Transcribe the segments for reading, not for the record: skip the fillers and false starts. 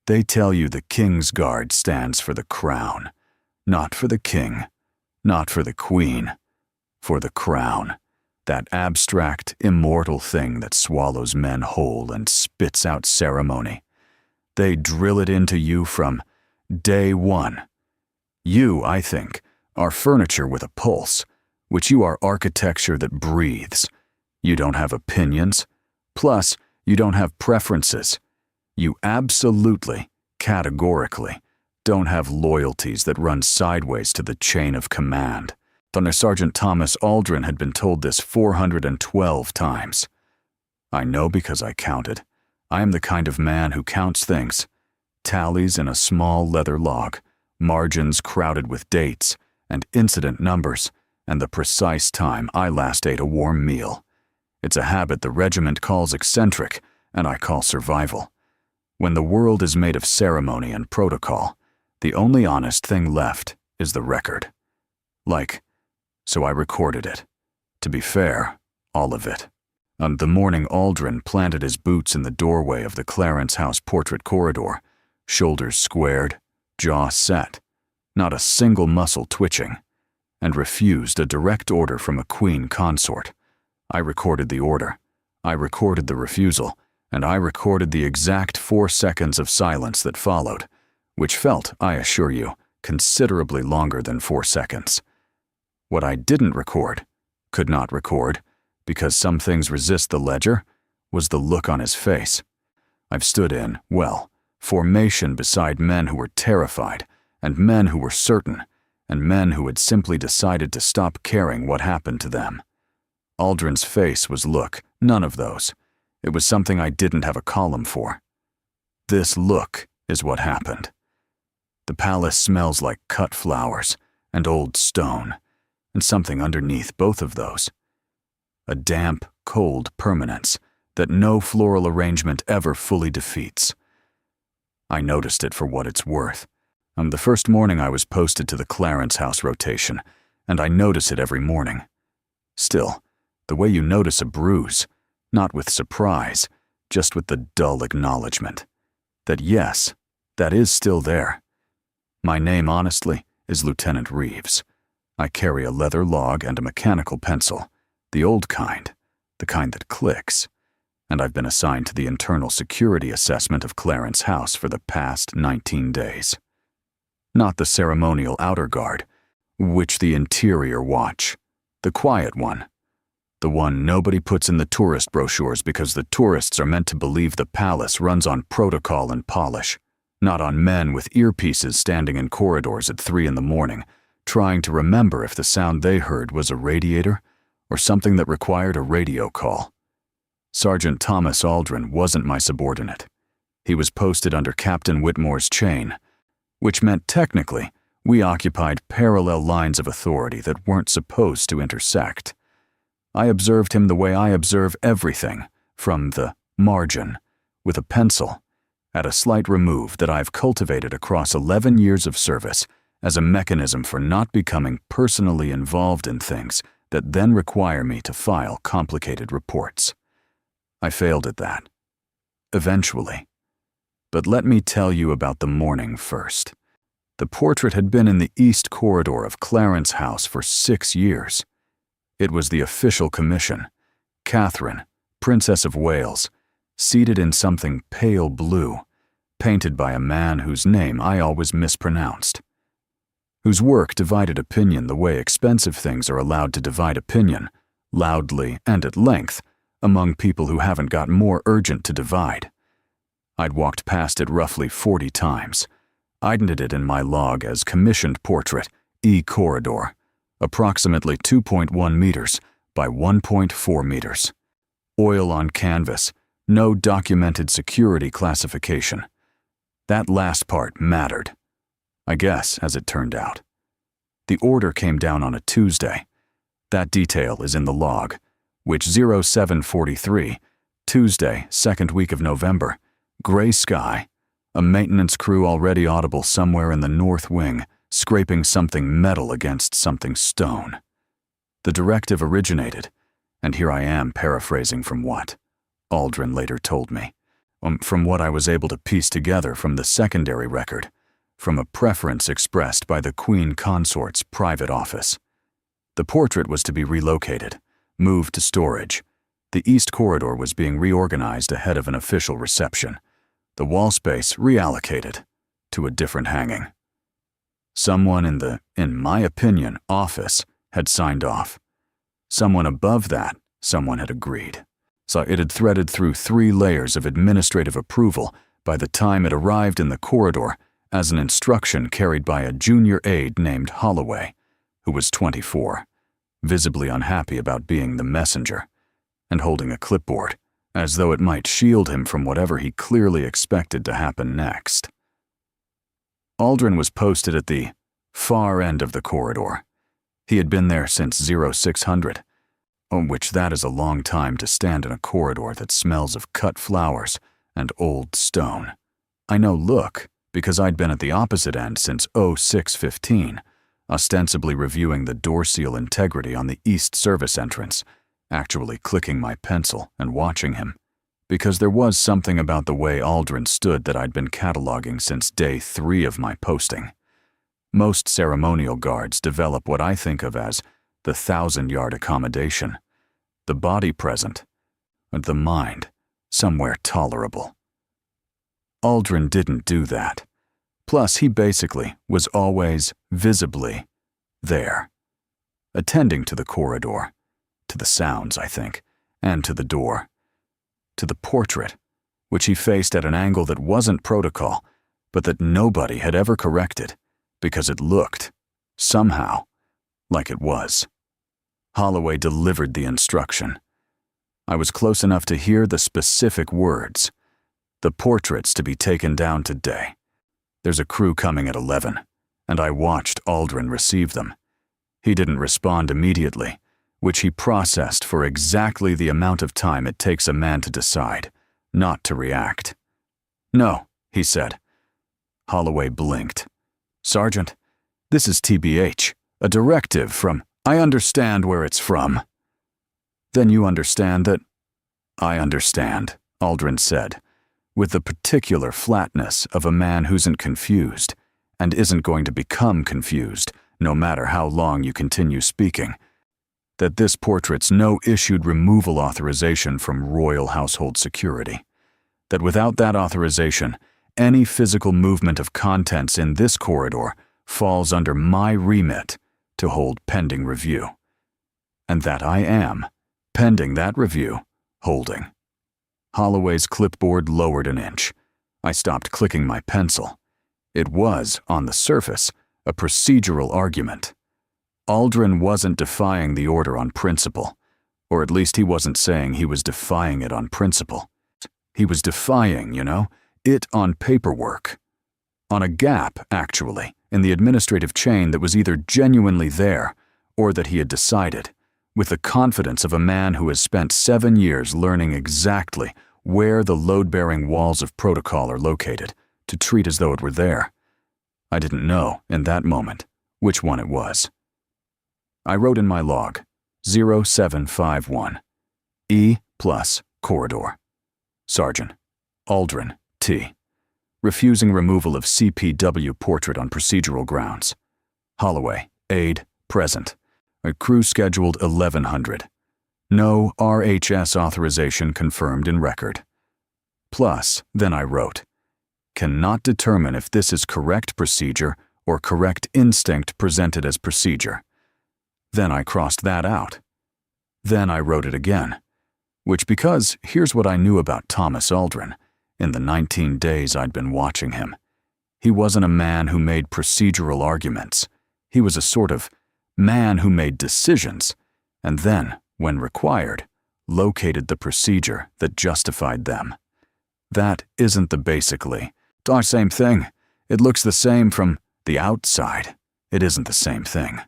They tell you the King's Guard stands for the crown, not for the king, not for the queen, for the crown, that abstract, immortal thing that swallows men whole and spits out ceremony. They drill it into you from day one. You, I think, are furniture with a pulse, which you are architecture that breathes. You don't have opinions. Plus, you don't have preferences. You absolutely, categorically, don't have loyalties that run sideways to the chain of command. Thunder Sergeant Thomas Aldrin had been told this 412 times. I know because I counted. I am the kind of man who counts things. Tallies in a small leather log, margins crowded with dates, and incident numbers, and the precise time I last ate a warm meal. It's a habit the regiment calls eccentric, and I call survival. When the world is made of ceremony and protocol, the only honest thing left is the record. So I recorded it. To be fair, all of it. On the morning Aldrin planted his boots in the doorway of the Clarence House portrait corridor, shoulders squared, jaw set, not a single muscle twitching, and refused a direct order from a queen consort. I recorded the order, I recorded the refusal, and I recorded the exact 4 seconds of silence that followed, which felt, I assure you, considerably longer than 4 seconds. What I didn't record, could not record, because some things resist the ledger, was the look on his face. I've stood in, formation beside men who were terrified, and men who were certain, and men who had simply decided to stop caring what happened to them. Aldrin's face was look, none of those. It was something I didn't have a column for. This look is what happened. The palace smells like cut flowers and old stone, and something underneath both of those. A damp, cold permanence that no floral arrangement ever fully defeats. I noticed it for what it's worth. On the first morning I was posted to the Clarence House rotation, and I notice it every morning. Still, the way you notice a bruise, not with surprise, just with the dull acknowledgement that yes, that is still there. My name, honestly, is Lieutenant Reeves. I carry a leather log and a mechanical pencil, the old kind, the kind that clicks, and I've been assigned to the internal security assessment of Clarence House for the past 19 days. Not the ceremonial outer guard, which the interior watch, the quiet one, the one nobody puts in the tourist brochures because the tourists are meant to believe the palace runs on protocol and polish, not on men with earpieces standing in corridors at 3 in the morning, trying to remember if the sound they heard was a radiator or something that required a radio call. Sergeant Thomas Aldrin wasn't my subordinate. He was posted under Captain Whitmore's chain, which meant technically we occupied parallel lines of authority that weren't supposed to intersect. I observed him the way I observe everything, from the margin, with a pencil, at a slight remove that I've cultivated across 11 years of service as a mechanism for not becoming personally involved in things that then require me to file complicated reports. I failed at that. Eventually. But let me tell you about the morning first. The portrait had been in the east corridor of Clarence House for 6 years. It was the official commission, Catherine, Princess of Wales, seated in something pale blue, painted by a man whose name I always mispronounced, whose work divided opinion the way expensive things are allowed to divide opinion, loudly and at length, among people who haven't got more urgent to divide. I'd walked past it roughly 40 times. I'd knit it in my log as commissioned portrait, E corridor, approximately 2.1 meters by 1.4 meters. Oil on canvas, no documented security classification. That last part mattered. I guess, as it turned out. The order came down on a Tuesday. That detail is in the log, which 0743, Tuesday, 2nd week of November, gray sky, a maintenance crew already audible somewhere in the north wing, scraping something metal against something stone. The directive originated, and here I am paraphrasing from what Aldrin later told me, From what I was able to piece together from the secondary record, from a preference expressed by the Queen Consort's private office. The portrait was to be relocated, moved to storage. The East Corridor was being reorganized ahead of an official reception. The wall space reallocated to a different hanging. Someone in my opinion, office had signed off. Someone above that, someone had agreed. So it had threaded through 3 layers of administrative approval by the time it arrived in the corridor as an instruction carried by a junior aide named Holloway, who was 24, visibly unhappy about being the messenger, and holding a clipboard, as though it might shield him from whatever he clearly expected to happen next. Aldrin was posted at the far end of the corridor. He had been there since 0600, which that is a long time to stand in a corridor that smells of cut flowers and old stone. I know look, because I'd been at the opposite end since 0615, ostensibly reviewing the door seal integrity on the east service entrance, actually clicking my pencil and watching him, because there was something about the way Aldrin stood that I'd been cataloging since day 3 of my posting. Most ceremonial guards develop what I think of as the 1,000-yard accommodation, the body present, and the mind somewhere tolerable. Aldrin didn't do that. Plus, he basically was always visibly there, attending to the corridor, to the sounds, I think, and to the door, to the portrait, which he faced at an angle that wasn't protocol, but that nobody had ever corrected, because it looked, somehow, like it was. Holloway delivered the instruction. I was close enough to hear the specific words. The portrait's to be taken down today. There's a crew coming at 11, and I watched Aldrin receive them. He didn't respond immediately, which he processed for exactly the amount of time it takes a man to decide, not to react. "No," he said. Holloway blinked. "Sergeant, this is TBH, a directive from—" "I understand where it's from." "Then you understand that—" "I understand," Aldrin said, with the particular flatness of a man who isn't confused and isn't going to become confused no matter how long you continue speaking, that this portrait's no issued removal authorization from Royal Household Security, that without that authorization, any physical movement of contents in this corridor falls under my remit to hold pending review, and that I am, pending that review, holding. Holloway's clipboard lowered an inch. I stopped clicking my pencil. It was, on the surface, a procedural argument. Aldrin wasn't defying the order on principle, or at least he wasn't saying he was defying it on principle. He was defying, it on paperwork. On a gap, actually, in the administrative chain that was either genuinely there or that he had decided, with the confidence of a man who has spent 7 years learning exactly where the load-bearing walls of protocol are located, to treat as though it were there. I didn't know, in that moment, which one it was. I wrote in my log, 0751, E plus corridor. Sergeant, Aldrin, T. Refusing removal of CPW portrait on procedural grounds. Holloway, aide, present. A crew scheduled 1100. No RHS authorization confirmed in record. Plus, then I wrote, cannot determine if this is correct procedure or correct instinct presented as procedure. Then I crossed that out. Then I wrote it again, which because here's what I knew about Thomas Aldrin in the 19 days I'd been watching him. He wasn't a man who made procedural arguments. He was a sort of man who made decisions, and then, when required, located the procedure that justified them. That isn't the basically. Same thing. It looks the same from the outside. It isn't the same thing.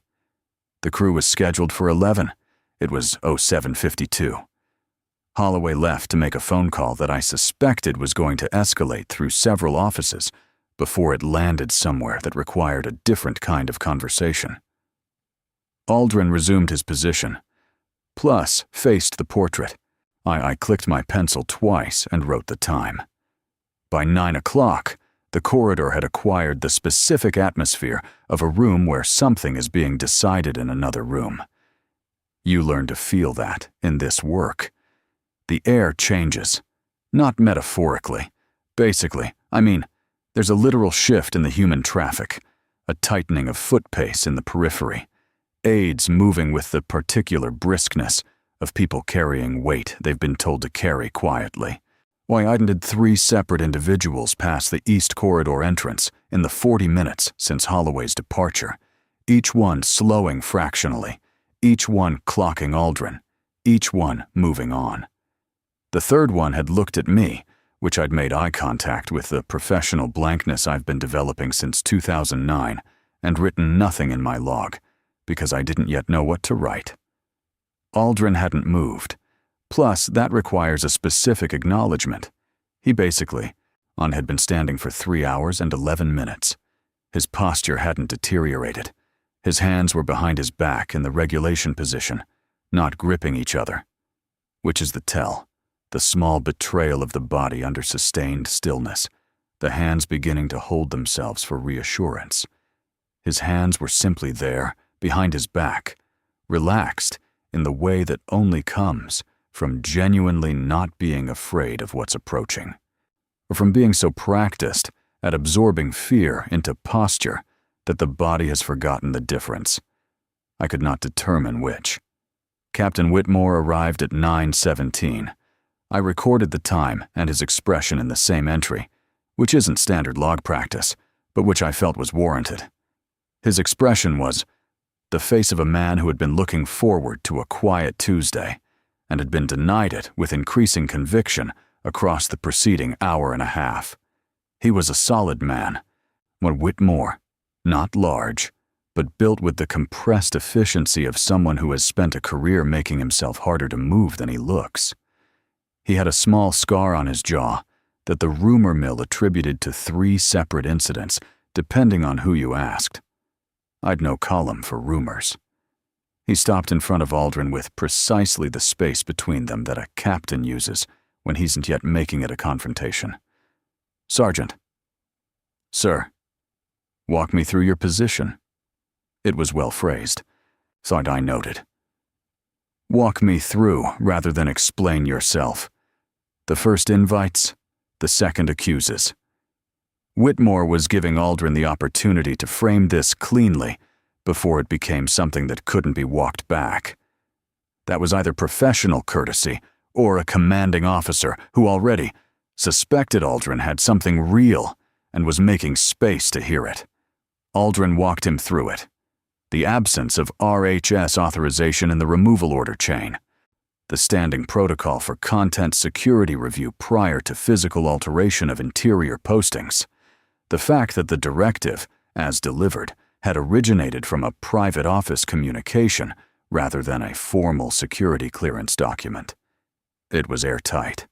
The crew was scheduled for 11. It was 0752. Holloway left to make a phone call that I suspected was going to escalate through several offices before it landed somewhere that required a different kind of conversation. Aldrin resumed his position, plus faced the portrait. I clicked my pencil twice and wrote the time. By 9 o'clock, the corridor had acquired the specific atmosphere of a room where something is being decided in another room. You learn to feel that in this work. The air changes, not metaphorically. Basically, there's a literal shift in the human traffic, a tightening of foot pace in the periphery, aides moving with the particular briskness of people carrying weight they've been told to carry quietly. Why hadn't 3 separate individuals pass the East Corridor entrance in the 40 minutes since Holloway's departure, each one slowing fractionally, each one clocking Aldrin, each one moving on. The third one had looked at me, which I'd made eye contact with the professional blankness I've been developing since 2009, and written nothing in my log, because I didn't yet know what to write. Aldrin hadn't moved. Plus, that requires a specific acknowledgement. He basically had been standing for 3 hours and 11 minutes. His posture hadn't deteriorated. His hands were behind his back in the regulation position, not gripping each other. Which is the tell, the small betrayal of the body under sustained stillness, the hands beginning to hold themselves for reassurance. His hands were simply there, behind his back, relaxed in the way that only comes from genuinely not being afraid of what's approaching, or from being so practiced at absorbing fear into posture that the body has forgotten the difference. I could not determine which. Captain Whitmore arrived at 9:17. I recorded the time and his expression in the same entry, which isn't standard log practice, but which I felt was warranted. His expression was the face of a man who had been looking forward to a quiet Tuesday, and had been denied it with increasing conviction across the preceding hour and a half. He was a solid man. When Whitmore, not large, but built with the compressed efficiency of someone who has spent a career making himself harder to move than he looks. He had a small scar on his jaw that the rumor mill attributed to 3 separate incidents, depending on who you asked. I'd no column for rumors. He stopped in front of Aldrin with precisely the space between them that a captain uses when he isn't yet making it a confrontation. "Sergeant." "Sir." "Walk me through your position." It was well phrased, thought I noted. Walk me through rather than explain yourself. The first invites, the second accuses. Whitmore was giving Aldrin the opportunity to frame this cleanly before it became something that couldn't be walked back. That was either professional courtesy or a commanding officer who already suspected Aldrin had something real and was making space to hear it. Aldrin walked him through it. The absence of RHS authorization in the removal order chain. The standing protocol for content security review prior to physical alteration of interior postings. The fact that the directive, as delivered, had originated from a private office communication rather than a formal security clearance document. It was airtight.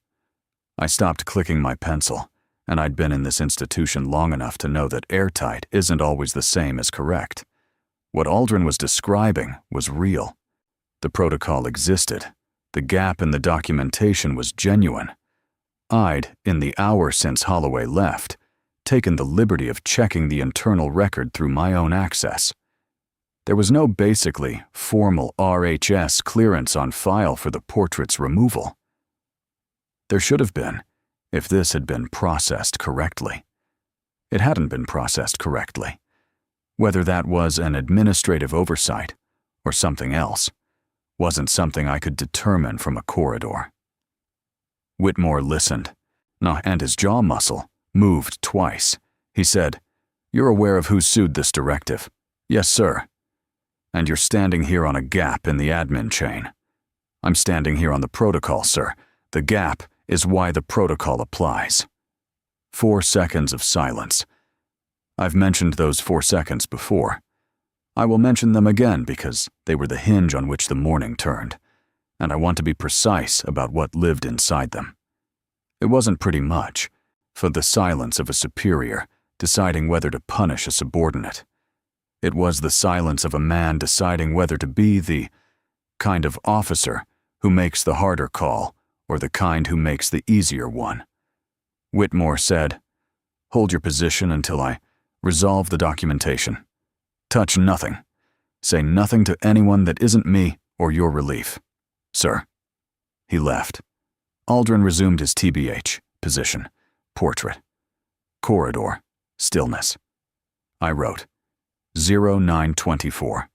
I stopped clicking my pencil, and I'd been in this institution long enough to know that airtight isn't always the same as correct. What Aldrin was describing was real. The protocol existed. The gap in the documentation was genuine. I'd, in the hour since Holloway left, taken the liberty of checking the internal record through my own access. There was no basically formal RHS clearance on file for the portrait's removal. There should have been, if this had been processed correctly. It hadn't been processed correctly. Whether that was an administrative oversight or something else wasn't something I could determine from a corridor. Whitmore listened, and his jaw muscle moved twice. He said, "You're aware of who sued this directive?" "Yes, sir." "And you're standing here on a gap in the admin chain." "I'm standing here on the protocol, sir. The gap is why the protocol applies." 4 seconds of silence. I've mentioned those 4 seconds before. I will mention them again because they were the hinge on which the morning turned, and I want to be precise about what lived inside them. It wasn't pretty much, for the silence of a superior deciding whether to punish a subordinate. It was the silence of a man deciding whether to be the kind of officer who makes the harder call or the kind who makes the easier one. Whitmore said, "Hold your position until I resolve the documentation. Touch nothing. Say nothing to anyone that isn't me or your relief. Sir." He left. Aldrin resumed his TBH position, portrait. Corridor, stillness. I wrote, 0924.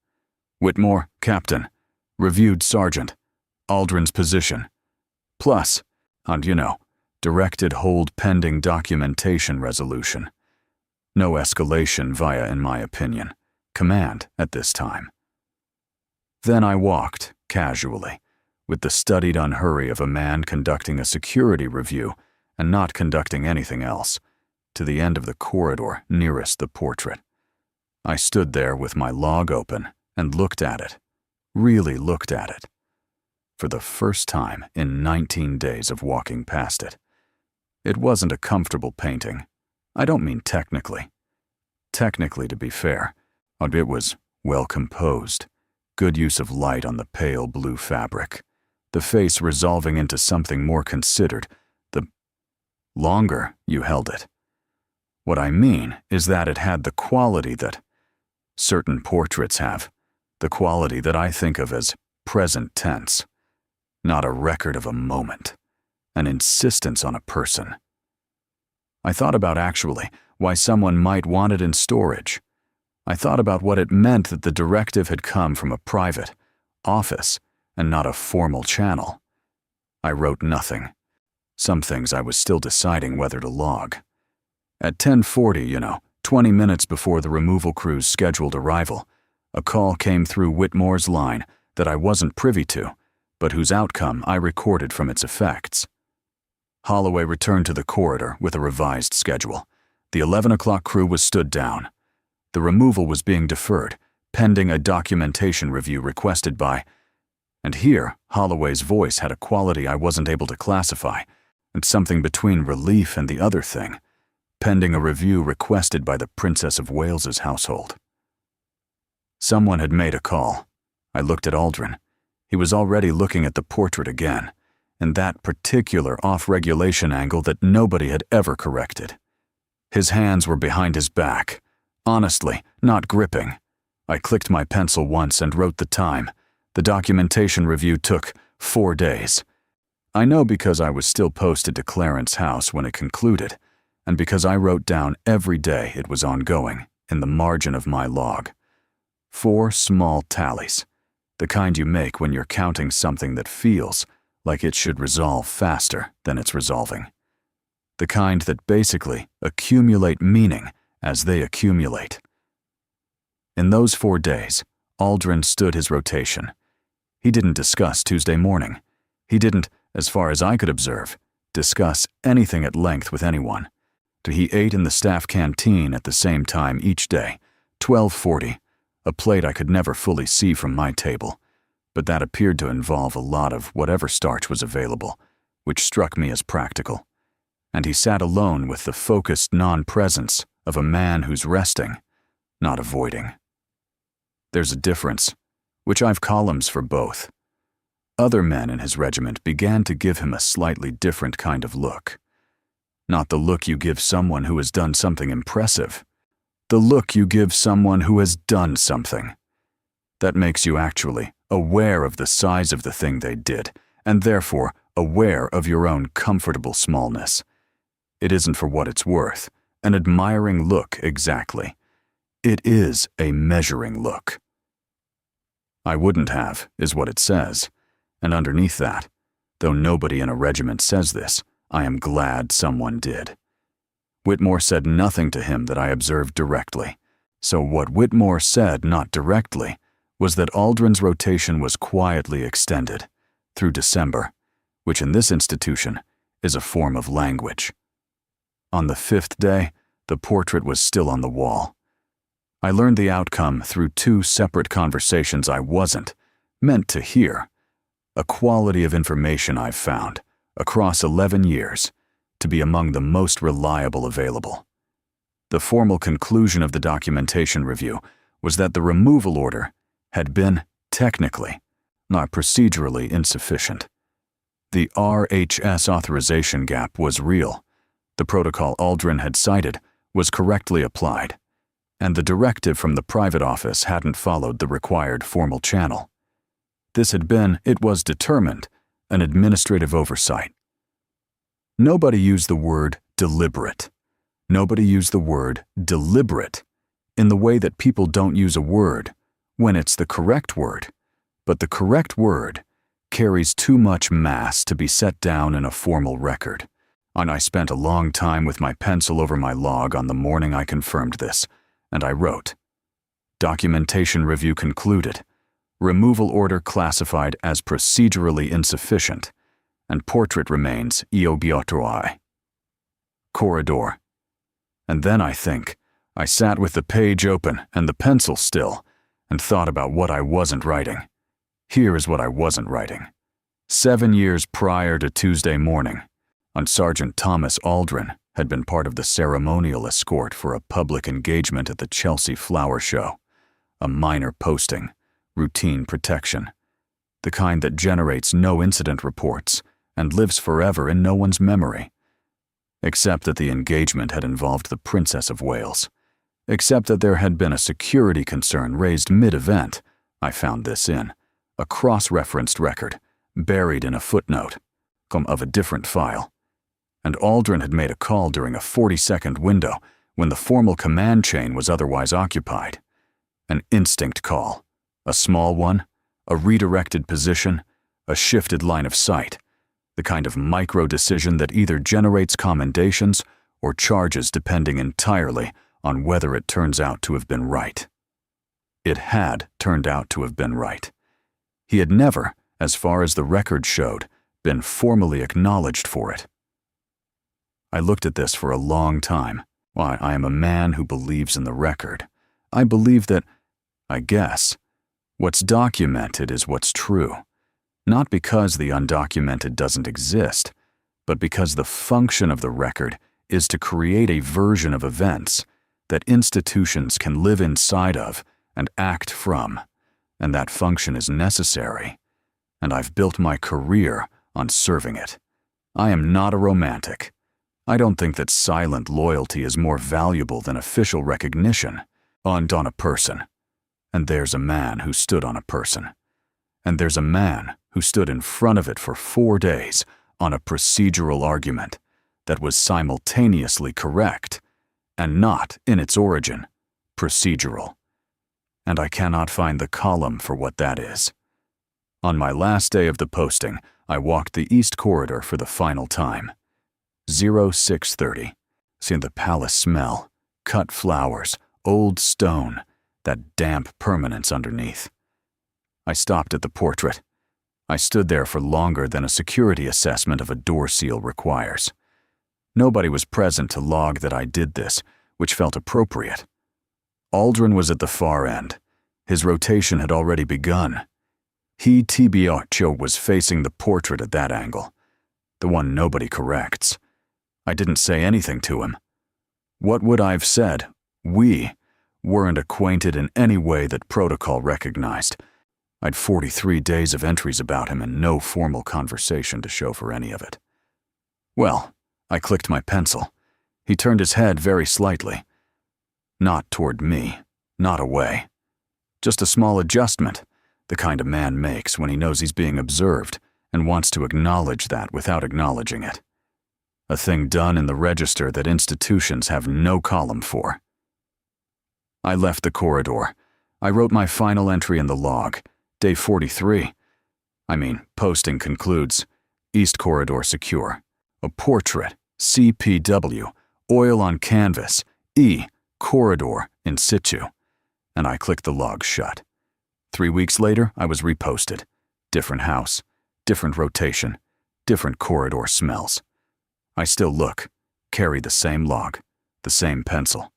Whitmore, Captain. Reviewed Sergeant. Aldrin's position. Plus, and directed hold pending documentation resolution. No escalation via, in my opinion, command at this time. Then I walked, casually, with the studied unhurry of a man conducting a security review and not conducting anything else, to the end of the corridor nearest the portrait. I stood there with my log open and looked at it, really looked at it, for the first time in 19 days of walking past it. It wasn't a comfortable painting. I don't mean technically. Technically, to be fair, it was well composed, good use of light on the pale blue fabric, the face resolving into something more considered the longer you held it. What I mean is that it had the quality that certain portraits have, the quality that I think of as present tense, not a record of a moment, an insistence on a person. I thought about actually why someone might want it in storage. I thought about what it meant that the directive had come from a private office and not a formal channel. I wrote nothing. Some things I was still deciding whether to log. At 10:40, 20 minutes before the removal crew's scheduled arrival, a call came through Whitmore's line that I wasn't privy to, but whose outcome I recorded from its effects. Holloway returned to the corridor with a revised schedule. The 11 o'clock crew was stood down. The removal was being deferred, pending a documentation review requested by, and here Holloway's voice had a quality I wasn't able to classify, and something between relief and the other thing, pending a review requested by the Princess of Wales's household. Someone had made a call. I looked at Aldrin. He was already looking at the portrait again, in that particular off-regulation angle that nobody had ever corrected. His hands were behind his back, honestly, not gripping. I clicked my pencil once and wrote the time. The documentation review took 4 days. I know because I was still posted to Clarence's house when it concluded, and because I wrote down every day it was ongoing in the margin of my log. 4 small tallies, the kind you make when you're counting something that feels like it should resolve faster than it's resolving. The kind that basically accumulate meaning as they accumulate. In those 4 days, Aldrin stood his rotation. He didn't discuss Tuesday morning. He didn't, as far as I could observe, discuss anything at length with anyone. He ate in the staff canteen at the same time each day, 12:40, a plate I could never fully see from my table, but that appeared to involve a lot of whatever starch was available, which struck me as practical. And he sat alone with the focused non-presence of a man who's resting, not avoiding. There's a difference, which I've columns for both. Other men in his regiment began to give him a slightly different kind of look. Not the look you give someone who has done something impressive. The look you give someone who has done something. That makes you actually aware of the size of the thing they did, and therefore aware of your own comfortable smallness. It isn't for what it's worth, an admiring look exactly. It is a measuring look. I wouldn't have, is what it says, and underneath that, though nobody in a regiment says this, I am glad someone did. Whitmore said nothing to him that I observed directly, so what Whitmore said not directly was that Aldrin's rotation was quietly extended through December, which in this institution is a form of language. On the 5th day, the portrait was still on the wall. I learned the outcome through 2 separate conversations I wasn't meant to hear, a quality of information I've found, across 11 years, to be among the most reliable available. The formal conclusion of the documentation review was that the removal order had been technically, not procedurally insufficient. The RHS authorization gap was real, The protocol Aldrin had cited was correctly applied, and the directive from the private office hadn't followed the required formal channel. This had been, it was determined, an administrative oversight. Nobody used the word deliberate. Nobody used the word deliberate in the way that people don't use a word when it's the correct word, but the correct word carries too much mass to be set down in a formal record. And I spent a long time with my pencil over my log on the morning I confirmed this, and I wrote, "Documentation review concluded. Removal order classified as procedurally insufficient, and portrait remains eobiotoi. Corridor." And then I sat with the page open and the pencil still, and thought about what I wasn't writing. Here is what I wasn't writing. 7 years prior to Tuesday morning, Sergeant Thomas Aldrin had been part of the ceremonial escort for a public engagement at the Chelsea Flower Show, a minor posting, routine protection, the kind that generates no incident reports and lives forever in no one's memory. Except that the engagement had involved the Princess of Wales. Except that there had been a security concern raised mid-event. I found this in a cross-referenced record, buried in a footnote, of a different file. And Aldrin had made a call during a 40-second window when the formal command chain was otherwise occupied. An instinct call, a small one, a redirected position, a shifted line of sight, the kind of micro-decision that either generates commendations or charges depending entirely on whether it turns out to have been right. It had turned out to have been right. He had never, as far as the record showed, been formally acknowledged for it. I looked at this for a long time. Why, I am a man who believes in the record. I believe that, I guess, what's documented is what's true. Not because the undocumented doesn't exist, but because the function of the record is to create a version of events that institutions can live inside of and act from, and that function is necessary. And I've built my career on serving it. I am not a romantic. I don't think that silent loyalty is more valuable than official recognition on a person. And there's a man who stood on a person. And there's a man who stood in front of it for 4 days on a procedural argument that was simultaneously correct and not, in its origin, procedural. And I cannot find the column for what that is. On my last day of the posting, I walked the East Corridor for the final time. 0630. Seeing the palace smell, cut flowers, old stone, that damp permanence underneath. I stopped at the portrait. I stood there for longer than a security assessment of a door seal requires. Nobody was present to log that I did this, which felt appropriate. Aldrin was at the far end. His rotation had already begun. He, TBRCHO, was facing the portrait at that angle, the one nobody corrects. I didn't say anything to him. What would I have said? We weren't acquainted in any way that protocol recognized. I'd 43 days of entries about him and no formal conversation to show for any of it. Well, I clicked my pencil. He turned his head very slightly. Not toward me, not away. Just a small adjustment, the kind a man makes when he knows he's being observed and wants to acknowledge that without acknowledging it. A thing done in the register that institutions have no column for. I left the corridor. I wrote my final entry in the log, day 43. Posting concludes, East Corridor secure. A portrait, CPW, oil on canvas, E, corridor, in situ. And I clicked the log shut. 3 weeks later, I was reposted. Different house, different rotation, different corridor smells. I still look, carry the same log, the same pencil.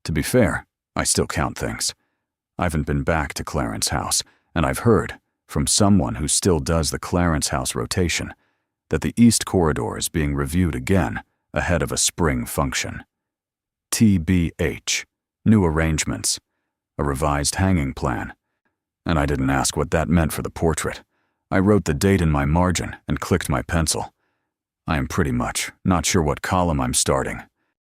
To be fair, I still count things. I haven't been back to Clarence House, and I've heard, from someone who still does the Clarence House rotation, that the East Corridor is being reviewed again ahead of a spring function. TBH, new arrangements, a revised hanging plan. And I didn't ask what that meant for the portrait. I wrote the date in my margin and clicked my pencil. I am pretty much not sure what column I'm starting.